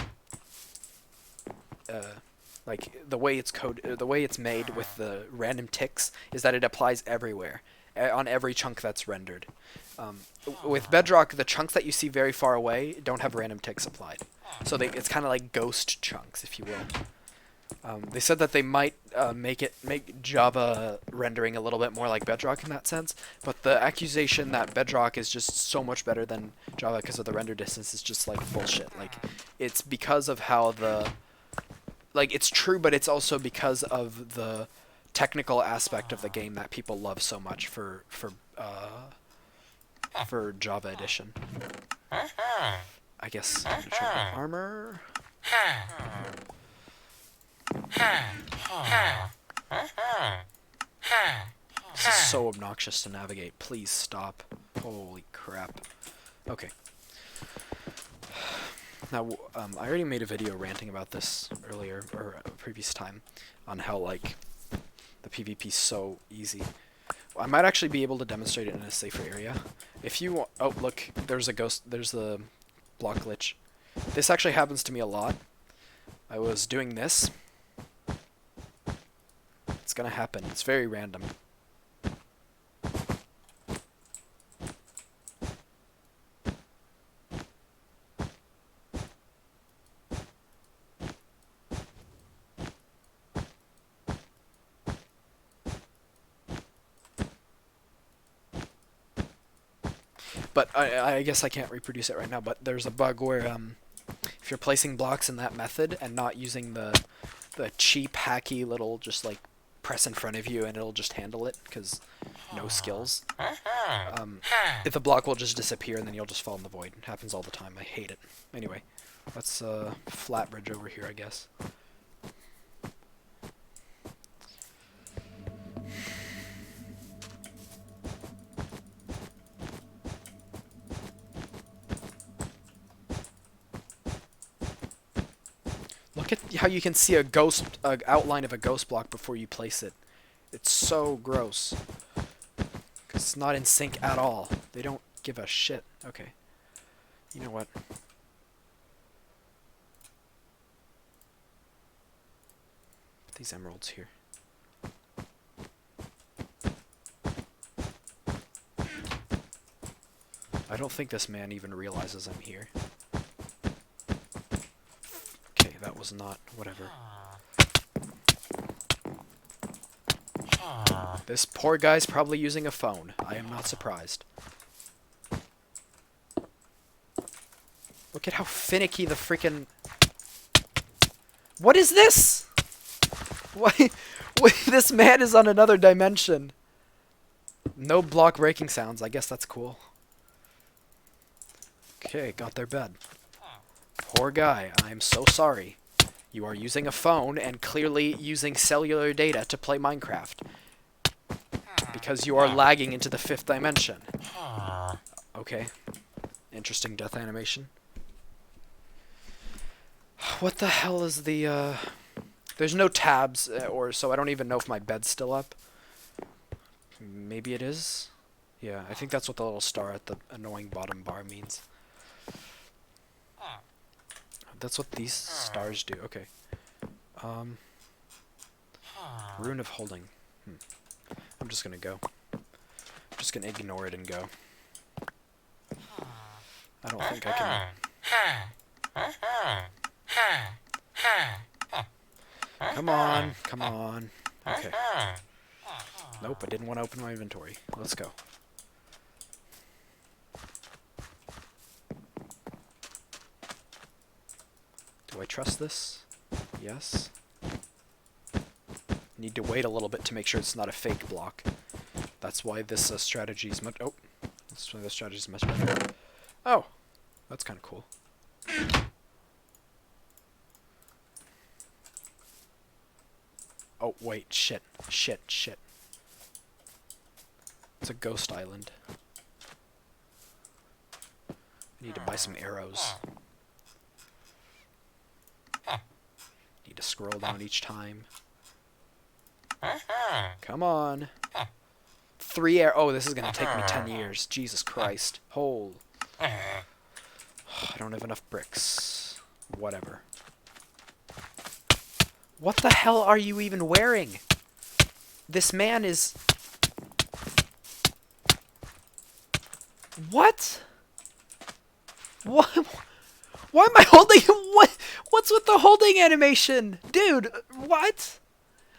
A: like the way it's made with the random ticks is that it applies everywhere, on every chunk that's rendered. With Bedrock, the chunks that you see very far away don't have random ticks applied, so it's kind of like ghost chunks, if you will. They said that they might make Java rendering a little bit more like Bedrock in that sense, but the accusation that Bedrock is just so much better than Java because of the render distance is just like bullshit. Like, it's because of how it's true, but it's also because of the technical aspect of the game that people love so much for Java Edition. I guess I'm gonna try my armor. This is so obnoxious to navigate. Please stop. Holy crap. Okay. Now, I already made a video ranting about this earlier, or a previous time, on how, like, the PvP's so easy. I might actually be able to demonstrate it in a safer area. If you... Oh, look, there's the block glitch. This actually happens to me a lot. I was doing this. It's gonna happen. It's very random. But I guess I can't reproduce it right now, but there's a bug where if you're placing blocks in that method and not using the cheap, hacky little just like press in front of you and it'll just handle it because no skills, if the block will just disappear and then you'll just fall in the void. It happens all the time. I hate it. Anyway, let's flat bridge over here, I guess. Look at how you can see a outline of a ghost block before you place it. It's so gross. Because it's not in sync at all. They don't give a shit. Okay. You know what? Put these emeralds here. I don't think this man even realizes I'm here. That was not... whatever. This poor guy's probably using a phone. I am not surprised. Look at how finicky the freaking... What is this? Why? This man is on another dimension. No block breaking sounds. I guess that's cool. Okay, got their bed. Poor guy, I am so sorry. You are using a phone and clearly using cellular data to play Minecraft. Because you are lagging into the 5th dimension. Okay. Interesting death animation. What the hell is the, There's no tabs, so I don't even know if my bed's still up. Maybe it is? Yeah, I think that's what the little star at the annoying bottom bar means. That's what these stars do. Okay. Rune of holding. I'm just gonna go. I'm just gonna ignore it and go. I don't think I can... Come on, come on. Okay. Nope, I didn't want to open my inventory. Let's go. Do I trust this? Yes. Need to wait a little bit to make sure it's not a fake block. That's why this strategy is much... Oh! That's why this strategy is much better. Oh! That's kind of cool. Oh, wait. Shit. Shit. Shit. It's a ghost island. I need to buy some arrows. Need to scroll down each time. Come on. 3 arrows. Oh, this is going to take me 10 years. Jesus Christ. Hole. I don't have enough bricks. Whatever. What the hell are you even wearing? This man is... What? What? Why am I holding... What? What's with the holding animation? Dude, what?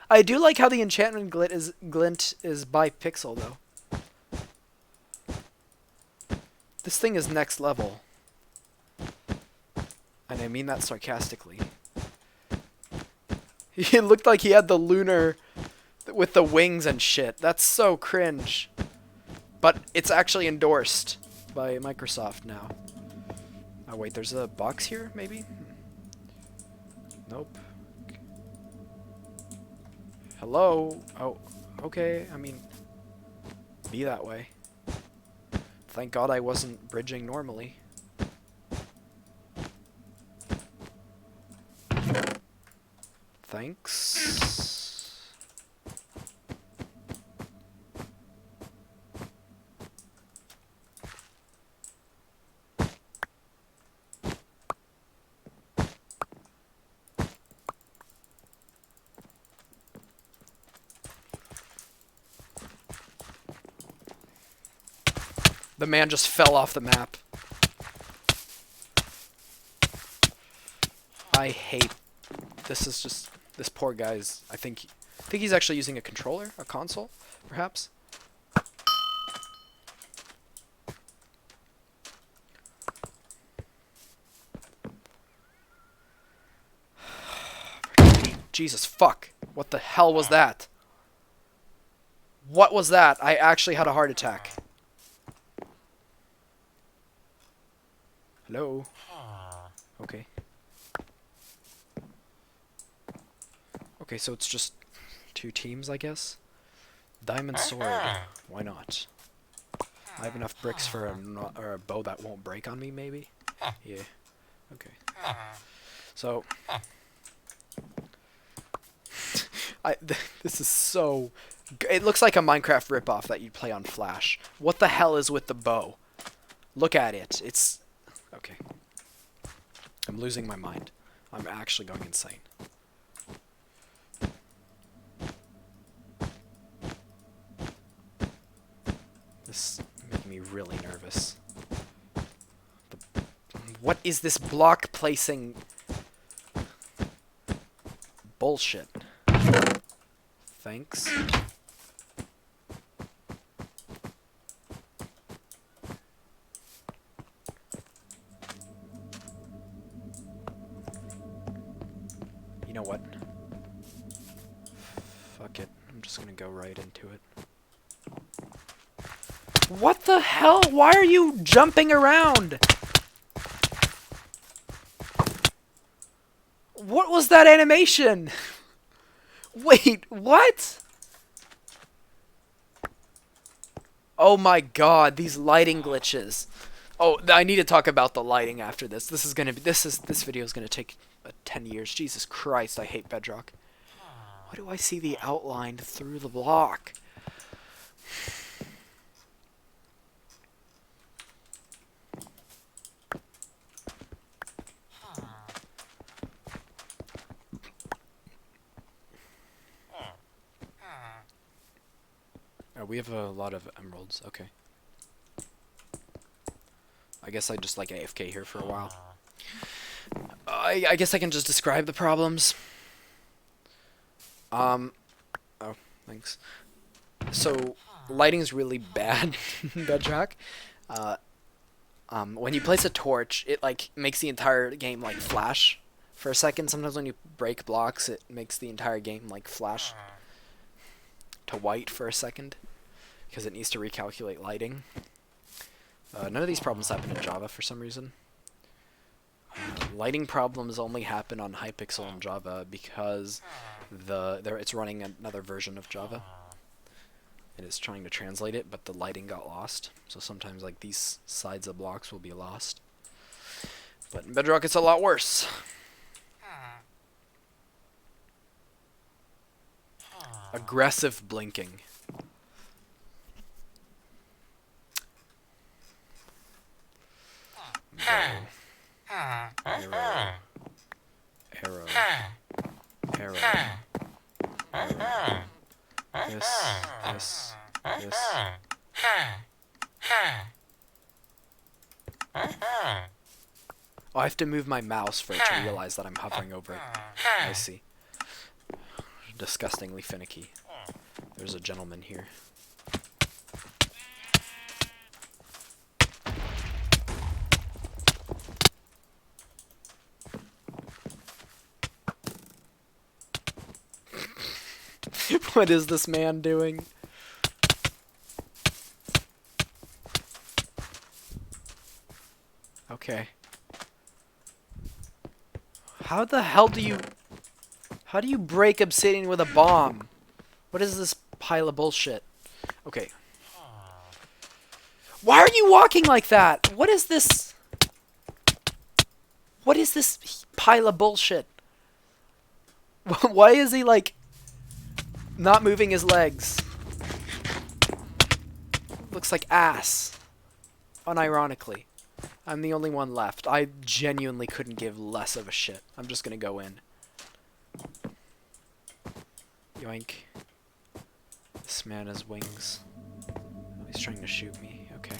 A: I do like how the enchantment glint is by pixel, though. This thing is next level. And I mean that sarcastically. It looked like he had the lunar with the wings and shit. That's so cringe. But it's actually endorsed by Microsoft now. Oh wait, there's a box here, maybe? Nope. Hello? Oh, okay, I mean, be that way. Thank God I wasn't bridging normally. Thanks. The man just fell off the map. I hate... This is just... This poor guy's... I think he's actually using a controller? A console? Perhaps? Jesus, fuck. What the hell was that? What was that? I actually had a heart attack. Hello? Okay. Okay, so it's just 2 teams, I guess? Diamond sword. Why not? I have enough bricks for a bow that won't break on me, maybe? Yeah. Okay. So... this is so... It looks like a Minecraft ripoff that you'd play on Flash. What the hell is with the bow? Look at it. It's... Okay. I'm losing my mind. I'm actually going insane. This is making me really nervous. What is this block placing bullshit? Thanks. You know what? Fuck it. I'm just gonna go right into it. What the hell? Why are you jumping around? What was that animation? Wait, what? Oh my god, these lighting glitches. Oh, I need to talk about the lighting after this. This video is gonna take 10 years. Jesus Christ, I hate Bedrock. Why do I see the outline through the block? Oh, we have a lot of emeralds. Okay. I guess I just like AFK here for a while. I guess I can just describe the problems. Oh, thanks. So, lighting's really bad in Bedrock. Uh, when you place a torch, it like makes the entire game like flash for a second. Sometimes when you break blocks, it makes the entire game like flash to white for a second because it needs to recalculate lighting. None of these problems happen in Java for some reason. Lighting problems only happen on Hypixel in Java because it's running another version of Java. It is trying to translate it, but the lighting got lost. So sometimes like these sides of blocks will be lost. But in Bedrock it's a lot worse. Aggressive blinking. Arrow. Arrow. Arrow. Arrow. This. Oh, I have to move my mouse for it to realize that I'm hovering over it. I see. Disgustingly finicky. There's a gentleman here. What is this man doing? Okay. How the hell do you... How do you break obsidian with a bomb? What is this pile of bullshit? Okay. Why are you walking like that? What is this? What is this pile of bullshit? Why is he like... not moving his legs? Looks like ass. Unironically. I'm the only one left. I genuinely couldn't give less of a shit. I'm just gonna go in. Yoink. This man has wings. Oh, he's trying to shoot me. Okay.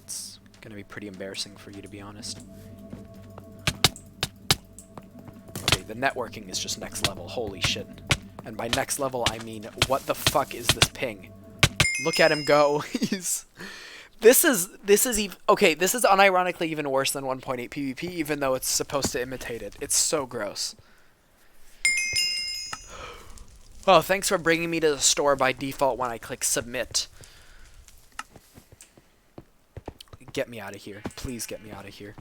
A: It's gonna be pretty embarrassing for you, to be honest. Okay, the networking is just next level. Holy shit. And by next level, I mean, what the fuck is this ping? Look at him go. This is unironically even worse than 1.8 PvP, even though it's supposed to imitate it. It's so gross. Oh, thanks for bringing me to the store by default when I click submit. Get me out of here. Please get me out of here.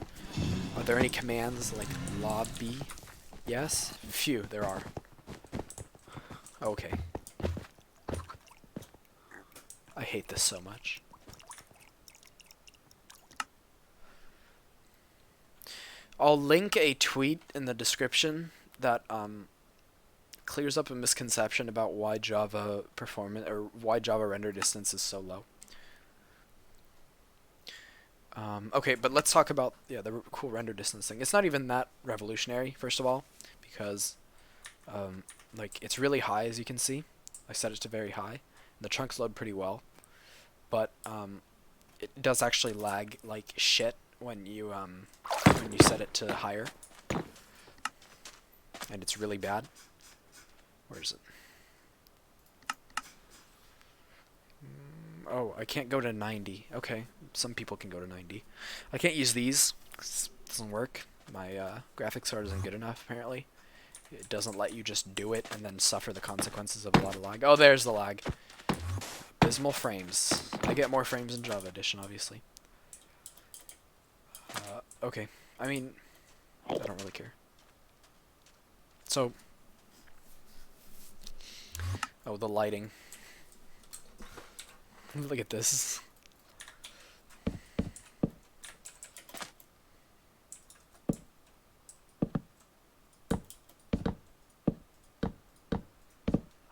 A: Are there any commands like lobby? Yes? Phew, there are. Okay. I hate this so much. I'll link a tweet in the description that clears up a misconception about why Java performance or why Java render distance is so low. Okay, but let's talk about the cool render distance thing. It's not even that revolutionary, first of all, because like it's really high, as you can see. I set it to very high. The chunks load pretty well, but it does actually lag like shit when you set it to higher, and it's really bad. Where is it? Oh, I can't go to 90. Okay, some people can go to 90. I can't use these. It doesn't work. My graphics card isn't good enough, apparently. It doesn't let you just do it and then suffer the consequences of a lot of lag. Oh, there's the lag. Abysmal frames. I get more frames in Java Edition, obviously. Okay. I mean, I don't really care. So... Oh, the lighting. Look at this.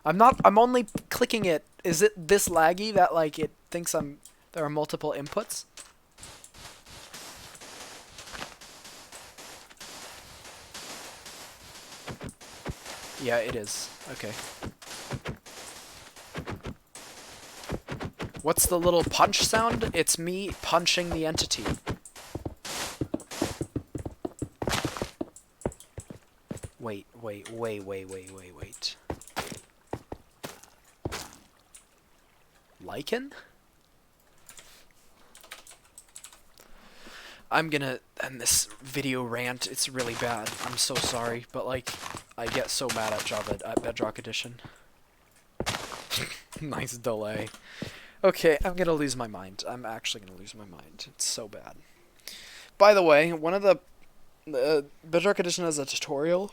A: I'm only clicking it. Is it this laggy that like it thinks there are multiple inputs? Yeah, it is. Okay. What's the little punch sound? It's me punching the entity. Wait. Lichen? I'm gonna end this video rant. It's really bad. I'm so sorry, but like, I get so mad at Java at Bedrock Edition. Nice delay. Okay, I'm gonna lose my mind. I'm actually gonna lose my mind. It's so bad. By the way, one of the Bedrock Edition has a tutorial.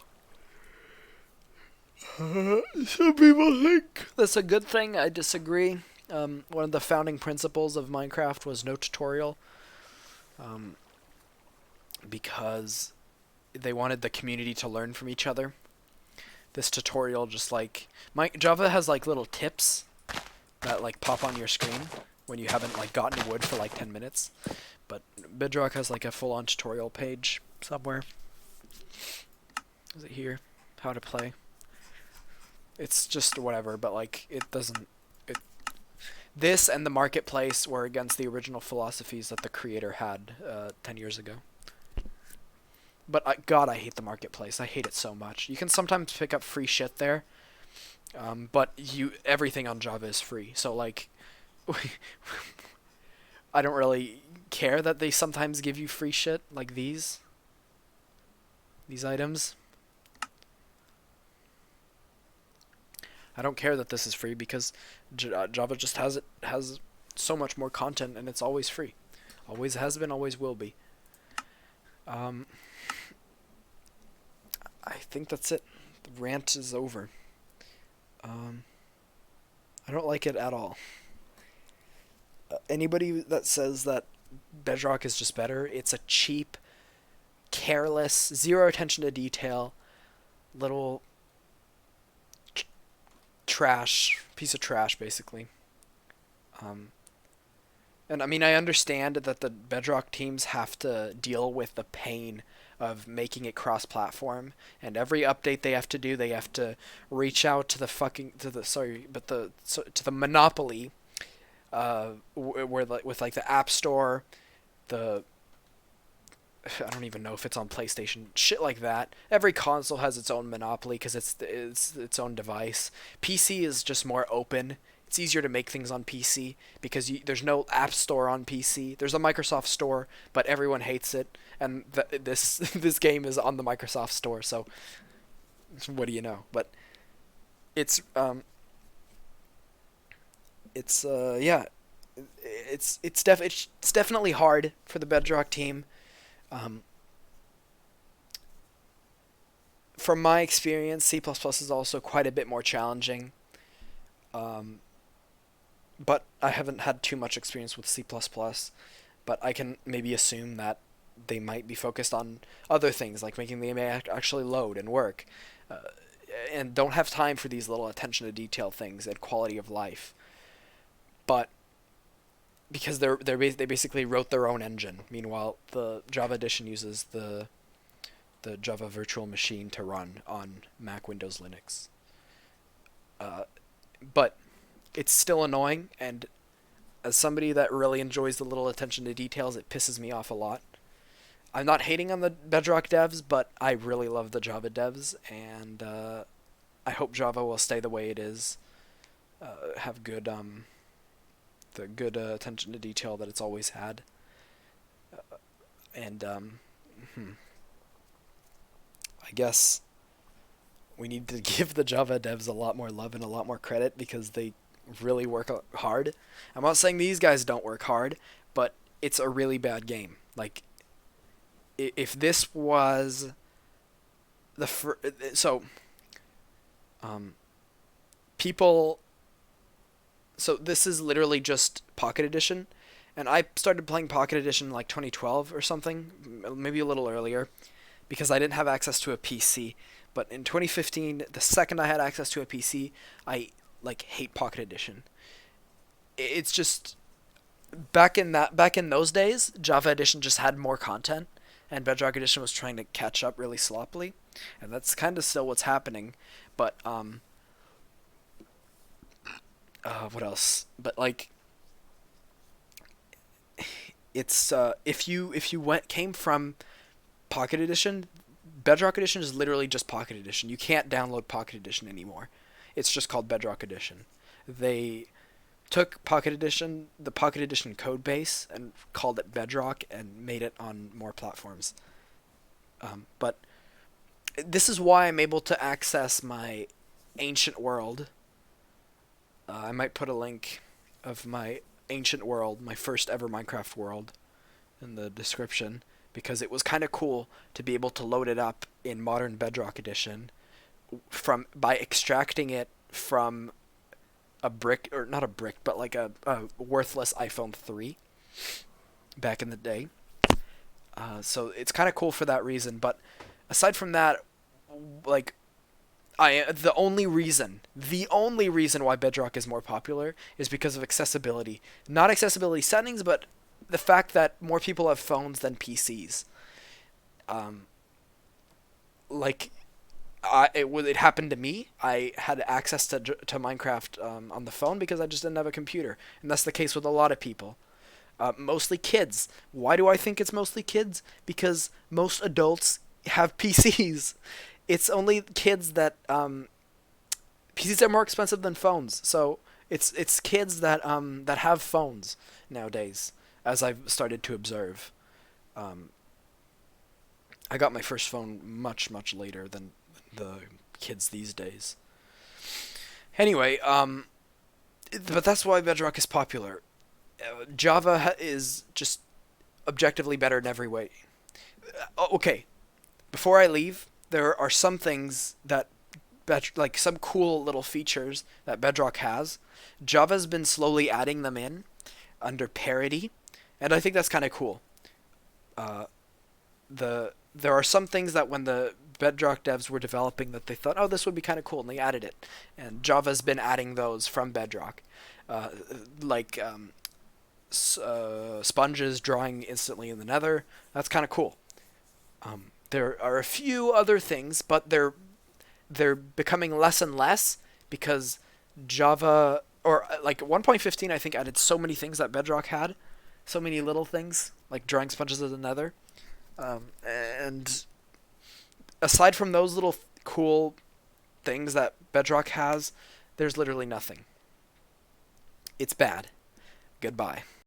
A: Some people think that's a good thing. I disagree. One of the founding principles of Minecraft was no tutorial. Because they wanted the community to learn from each other. This tutorial just like Java has like little tips that like pop on your screen when you haven't like gotten wood for like 10 minutes. But Bedrock has like a full-on tutorial page somewhere. Is it here? How to play. It's just whatever, but like it doesn't. This and the marketplace were against the original philosophies that the creator had 10 years ago. But God, I hate the marketplace. I hate it so much. You can sometimes pick up free shit there, but everything on Java is free. So like, I don't really care that they sometimes give you free shit like these items. I don't care that this is free because Java just has so much more content and it's always free. Always has been, always will be. I think that's it. The rant is over. I don't like it at all. Anybody that says that Bedrock is just better, it's a cheap, careless, zero attention to detail, little piece of trash, basically. And I mean, I understand that the Bedrock teams have to deal with the pain of making it cross-platform, and every update they have to do, they have to reach out to the monopoly, with like the App Store, I don't even know if it's on PlayStation, shit like that. Every console has its own monopoly because it's its own device. PC is just more open. It's easier to make things on PC because there's no App Store on PC. There's a Microsoft Store, but everyone hates it, and this game is on the Microsoft Store. So, what do you know? But it's definitely hard for the Bedrock team. From my experience, C++ is also quite a bit more challenging. But I haven't had too much experience with C++, but I can maybe assume that they might be focused on other things, like making the game actually load and work, and don't have time for these little attention to detail things and quality of life. But because they basically wrote their own engine. Meanwhile, the Java edition uses the Java virtual machine to run on Mac, Windows, Linux. But it's still annoying, and as somebody that really enjoys the little attention to details, it pisses me off a lot. I'm not hating on the Bedrock devs, but I really love the Java devs, and I hope Java will stay the way it is. Have good the good attention to detail that it's always had. I guess we need to give the Java devs a lot more love and a lot more credit because they really work hard. I'm not saying these guys don't work hard, but it's a really bad game. Like, if this was the people. So this is literally just Pocket Edition, and I started playing Pocket Edition in like 2012 or something, maybe a little earlier, because I didn't have access to a PC. But in 2015, the second I had access to a PC, I like hate Pocket Edition. It's just back in those days, Java Edition just had more content, and Bedrock Edition was trying to catch up really sloppily, and that's kind of still what's happening. But what else? But like, it's if you came from Pocket Edition, Bedrock Edition is literally just Pocket Edition. You can't download Pocket Edition anymore. It's just called Bedrock Edition. They took Pocket Edition, the Pocket Edition code base, and called it Bedrock and made it on more platforms. But this is why I'm able to access my ancient world. I might put a link of my ancient world, my first ever Minecraft world, in the description, because it was kind of cool to be able to load it up in modern Bedrock Edition by extracting it from a brick, or not a brick, but like a worthless iPhone 3 back in the day. So it's kind of cool for that reason. But aside from that, like, the only reason why Bedrock is more popular is because of accessibility. Not accessibility settings, but the fact that more people have phones than PCs. It happened to me. I had access to Minecraft on the phone because I just didn't have a computer, and that's the case with a lot of people. Mostly kids. Why do I think it's mostly kids? Because most adults have PCs. It's only kids that PCs are more expensive than phones, so it's kids that have phones nowadays, as I've started to observe. I got my first phone much later than the kids these days. Anyway, but that's why Bedrock is popular. Java is just objectively better in every way. Okay, before I leave, there are some things that, like some cool little features that Bedrock has. Java's been slowly adding them in under parity, and I think that's kind of cool. There are some things that when the Bedrock devs were developing that they thought, oh, this would be kind of cool, and they added it. And Java's been adding those from Bedrock, like sponges drawing instantly in the Nether. That's kind of cool. There are a few other things, but they're becoming less and less because Java, or like 1.15, I think added so many things that Bedrock had, so many little things like drawing sponges in the Nether. And aside from those little cool things that Bedrock has, there's literally nothing. It's bad. Goodbye.